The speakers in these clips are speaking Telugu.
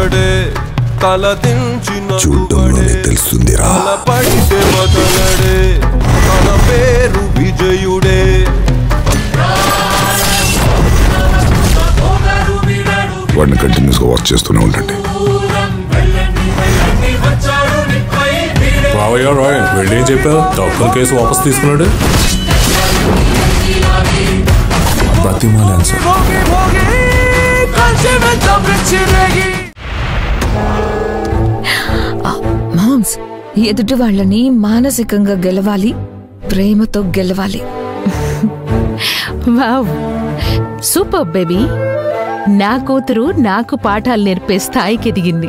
మొగడే తలదించిన చూడడంలోనే తెలుస్తుందిరా పడితే వదలడే తన పేరు విజయుడే వాడిని కంటిన్యూస్గా వాచ్ చేస్తూనే ఉండండి వెళ్ళేం చెప్పావు తప్పుడు కేసు వాపస్ తీసుకున్నాడు బ్రతిమాలాను మామ్స్ ఎదుటి వాళ్ళని మానసికంగా గెలవాలి ప్రేమతో గెలవాలి వావ్ సూపర్ బేబీ నా కూతురు నాకు పాఠాలు నేర్పే స్థాయికి ఎదిగింది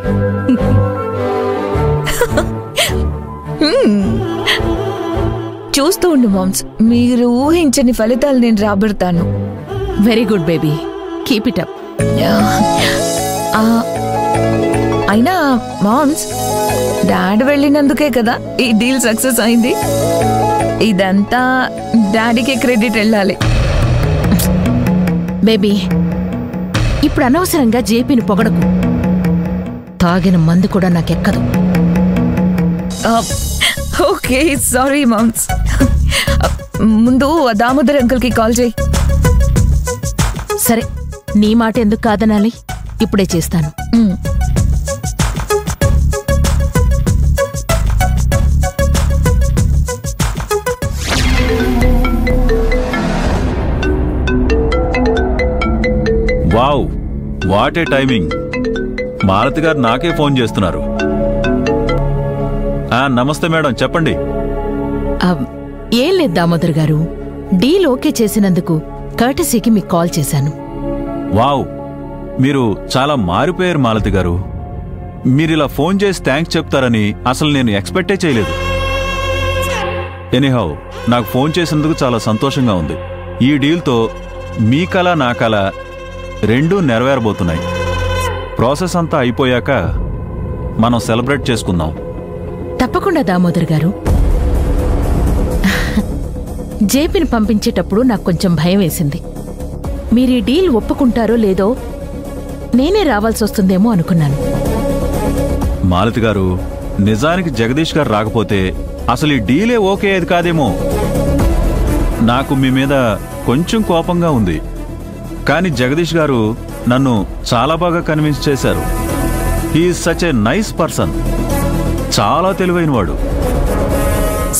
చూస్తూ ఉండు మామ్స్ మీరు ఊహించని ఫలితాలు నేను రాబడతాను very good baby keep it up అయినా మామ్స్ డాడీ వెళ్ళినందుకే కదా ఈ డీల్ సక్సెస్ అయింది ఇదంతా డాడీకే క్రెడిట్ వెళ్ళాలి బేబీ ఇప్పుడు అనవసరంగా జేపీని పొగడకు తాగిన మందు కూడా నాకెక్కదు ఓకే సారీ మామ్స్ ముందు దామోదర్ అంకుల్ కి కాల్ చేయి సరే నీ మాట ఎందుకు కాదనాలి ఇప్పుడే చేస్తాను wow what a timing Malathi గారు నాకే ఫోన్ చేస్తున్నారు నమస్తే మేడం చెప్పండి ఏం లేదు దామోదర్ గారు డీల్ ఓకే చేసినందుకు కర్టసీకి మీకు కాల్ చేశాను వావ్ మీరు చాలా మారిపోయారు మాలతి గారు మీరిలా ఫోన్ చేసి థ్యాంక్స్ చెప్తారని అసలు నేను ఎక్స్పెక్టే చేయలేదు ఎనీహౌ నాకు ఫోన్ చేసినందుకు చాలా సంతోషంగా ఉంది ఈ డీల్తో మీ కళ నా కళ రెండూ నెరవేరబోతున్నాయి ప్రాసెస్ అంతా అయిపోయాక మనం సెలబ్రేట్ చేసుకుందాం తప్పకుండా దామోదర్ గారు జేపీని పంపించేటప్పుడు నాకు కొంచెం భయం వేసింది మీరు ఈ డీల్ ఒప్పుకుంటారో లేదో నేనే రావాల్సి వస్తుందేమో అనుకున్నాను మాలతి గారు నిజానికి జగదీష్ గారు రాకపోతే అసలు ఈ డీలే ఓకే అయ్యేది కాదేమో నాకు మీ మీద కొంచెం కోపంగా ఉంది కానీ జగదీష్ గారు నన్ను చాలా బాగా కన్విన్స్ చేశారు he's such a nice person చాలా తెలివైనవాడు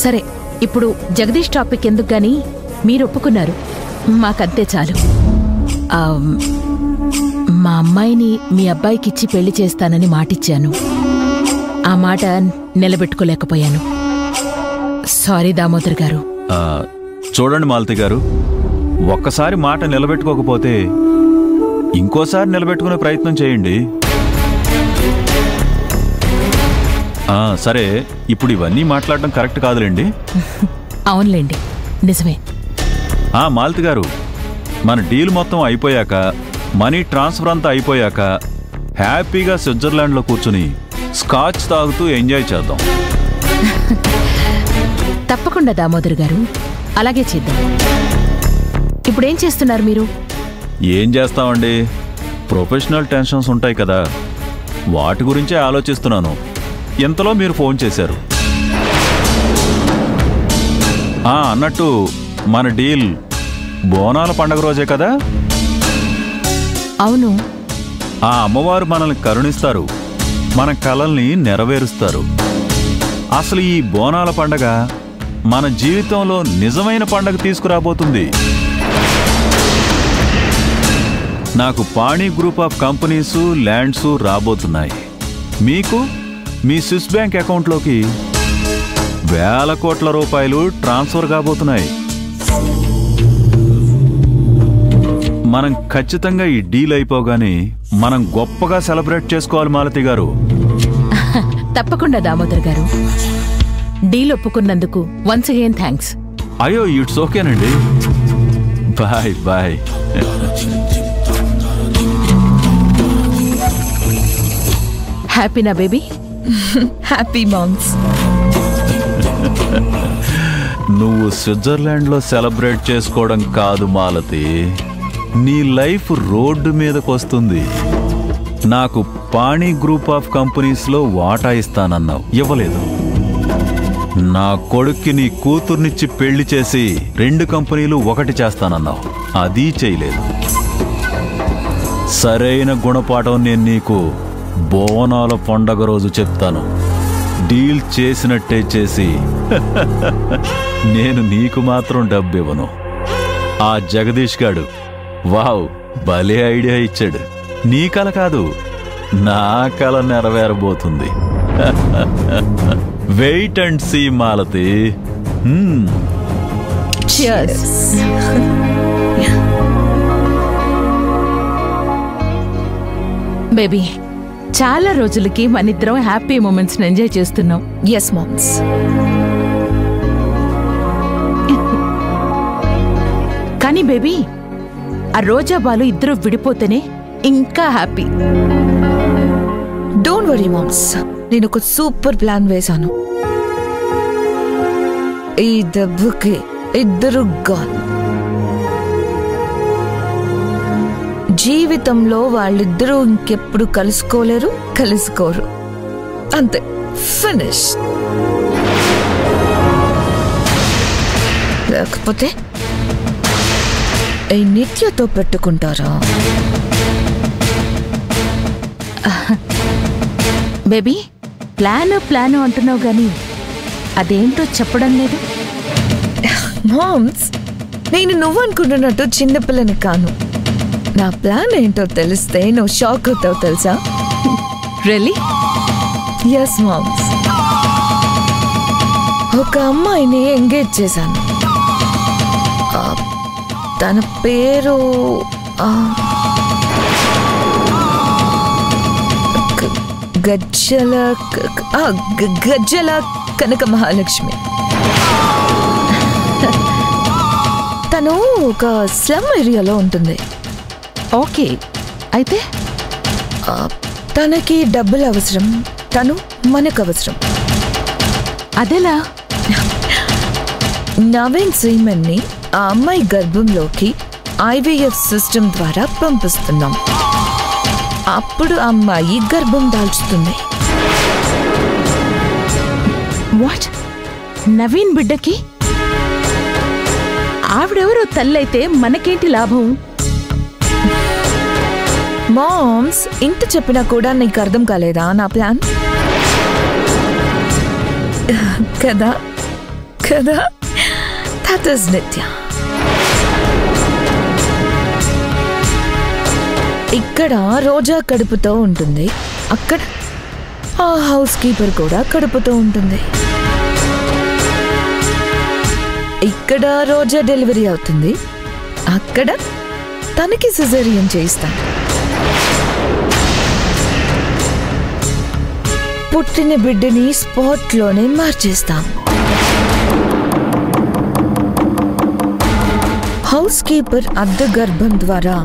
సరే ఇప్పుడు జగదీష్ టాపిక్ ఎందుకు గాని మీరు ఒప్పుకున్నారు మాకంతే చాలు మా అమ్మాయిని మీ అబ్బాయికిచ్చి పెళ్లి చేస్తానని మాటిచ్చాను ఆ మాట నిలబెట్టుకోలేకపోయాను సారీ దామోదర్ గారు చూడండి మాలతి గారు ఒక్కసారి మాట నిలబెట్టుకోకపోతే ఇంకోసారి నిలబెట్టుకునే ప్రయత్నం చేయండి సరే ఇప్పుడు ఇవన్నీ మాట్లాడడం కరెక్ట్ కాదులేండి అవునులేండి నిజమే మాలతి గారు మన డీల్ మొత్తం అయిపోయాక మనీ ట్రాన్స్ఫర్ అంతా అయిపోయాక హ్యాపీగా స్విట్జర్లాండ్లో కూర్చుని స్కాచ్ తాగుతూ ఎంజాయ్ చేద్దాం తప్పకుండా దామోదర్ గారు అలాగే చేద్దాం ఇప్పుడేం చేస్తున్నారు మీరు ఏం చేస్తామండి ప్రొఫెషనల్ టెన్షన్స్ ఉంటాయి కదా వాటి గురించే ఆలోచిస్తున్నాను ఎంతలో మీరు ఫోన్ చేశారు అన్నట్టు మన డీల్ బోనాల పండగ రోజే కదా అవును ఆ అమ్మవారు మనల్ని కరుణిస్తారు మన కలల్ని నెరవేరుస్తారు అసలు ఈ బోనాల పండగ మన జీవితంలో నిజమైన పండగ తీసుకురాబోతుంది నాకు పాణి గ్రూప్ ఆఫ్ కంపెనీసు ల్యాండ్సు రాబోతున్నాయి మీకు మీ స్విస్ బ్యాంక్ అకౌంట్లోకి వేల కోట్ల రూపాయలు ట్రాన్స్ఫర్ కాబోతున్నాయి మనం ఖచ్చితంగా ఈ డీల్ అయిపోగానే మనం గొప్పగా సెలబ్రేట్ చేసుకోవాలి మాలతి గారు తప్పకుండా దామోదర్ గారు డీల్ ఒప్పుకున్నందుకు వన్స్ అగైన్ థ్యాంక్స్ అయ్యో ఇట్స్ ఓకేనండి బాయ్ బాయ్ హ్యాపీనా బేబీ హ్యాపీ మామ్స్ నువ్వు స్విట్జర్లాండ్లో సెలబ్రేట్ చేసుకోవడం కాదు మాలతి నీ లైఫ్ రోడ్డు మీదకొస్తుంది నాకు పాణి గ్రూప్ ఆఫ్ కంపెనీస్లో వాటా ఇస్తానన్నావు, ఇవ్వలేదు. నా కొడుక్కి నీ కూతుర్నిచ్చి పెళ్లి చేసి 2 కంపెనీలు ఒకటి చేస్తానన్నావు, అది చేయలేదు. సరైన గుణపాఠం నేను నీకు బోనాల పండగ రోజు చెప్తాను. డీల్ చేసినట్టే చేసి నేను నీకు మాత్రం డబ్బివ్వను. ఆ జగదీష్ గాడు వావ్ భలే ఐడియా ఇచ్చాడు. నీ కల కాదు, నా కల నెరవేరబోతుంది. Wait and see Malathi. Cheers. Baby, చాలా రోజులకి మనిద్దరం హ్యాపీ మూమెంట్స్ ఎంజాయ్ చేస్తున్నాం. Yes, moms. కానీ బేబీ, ఆ రోజా బాలు ఇద్దరు విడిపోతేనే ఇంకా హ్యాపీ. Don't worry, moms. నేను ఒక సూపర్ ప్లాన్ వేశాను. ఈ దెబ్బకి ఇద్దరు గాన్. జీవితంలో వాళ్ళిద్దరూ ఇంకెప్పుడు కలుసుకోరు. అంతే, ఫినిష్. లేకపోతే ఈ నిత్యతో పెట్టుకుంటారా? బేబీ, ప్లాను అంటున్నావు గాని అదేంటో చెప్పడం లేదు. మామ్స్, నేను నువ్వు అనుకుంటున్నట్టు చిన్నపిల్లని కాను. నా ప్లాన్ ఏంటో తెలిస్తే నువ్వు షాక్ అవుతావు తెలుసా? రియల్లీ? Yes ma'ams. ఒక అమ్మాయిని ఎంగేజ్ చేశాను. తన పేరు గజ్జల కనక మహాలక్ష్మి. తను ఒక స్లమ్ ఏరియాలో ఉంటుంది. ఓకే, అయితే తనకి డబ్బులు అవసరం, తను మనకు అవసరం. అదెలా? నవీన్ సీమన్ని ఆ అమ్మాయి గర్భంలోకి IVF సిస్టమ్ ద్వారా పంపిస్తున్నాం. అప్పుడు అమ్మాయి గర్భం దాల్చుతుంది. వాట్? నవీన్ బిడ్డకి? ఆవిడెవరో తల్లైతే మనకేంటి లాభం? మామ్స్, ఇంత చెప్పినా కూడా నీకు అర్థం కాలేదా నా ప్లాన్? కదా కదా, దట్ ఇస్ నిత్య. ఇక్కడ రోజా కడుపుతో ఉంటుంది, అక్కడ ఆ హౌస్ కీపర్ కూడా కడుపుతో ఉంటుంది. ఇక్కడ రోజా డెలివరీ అవుతుంది, అక్కడ తనకి సిజేరియన్ చేయిస్తాను. పుట్టిన బిడ్డని స్పాట్లోనే మార్చేస్తాం. హౌస్ కీపర్ అద్దె గర్భం ద్వారా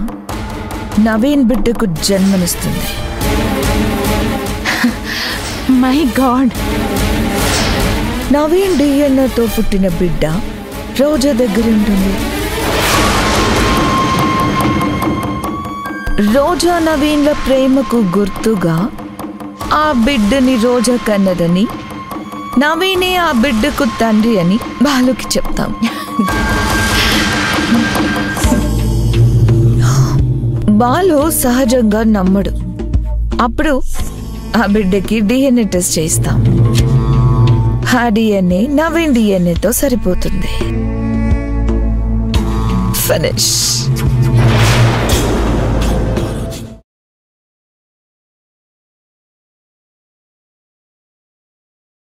నవీన్ బిడ్డకు జన్మనిస్తుంది. My God! నవీన్ డిఎన్ఏతో పుట్టిన బిడ్డ రోజా దగ్గర ఉంటుంది. రోజా నవీన్ల ప్రేమకు గుర్తుగా ఆ బిడ్డని రోజా కన్నదని, నవీనే ఆ బిడ్డకు తండ్రి అని బాలుకి చెప్తాం. బాలు సహజంగా నమ్మడు. అప్పుడు ఆ బిడ్డకి డిఎన్ఏ టెస్ట్ చేయిస్తాం. ఆ డిఎన్ఏ నవీన్ డిఎన్ఏతో సరిపోతుంది. ఫినిష్.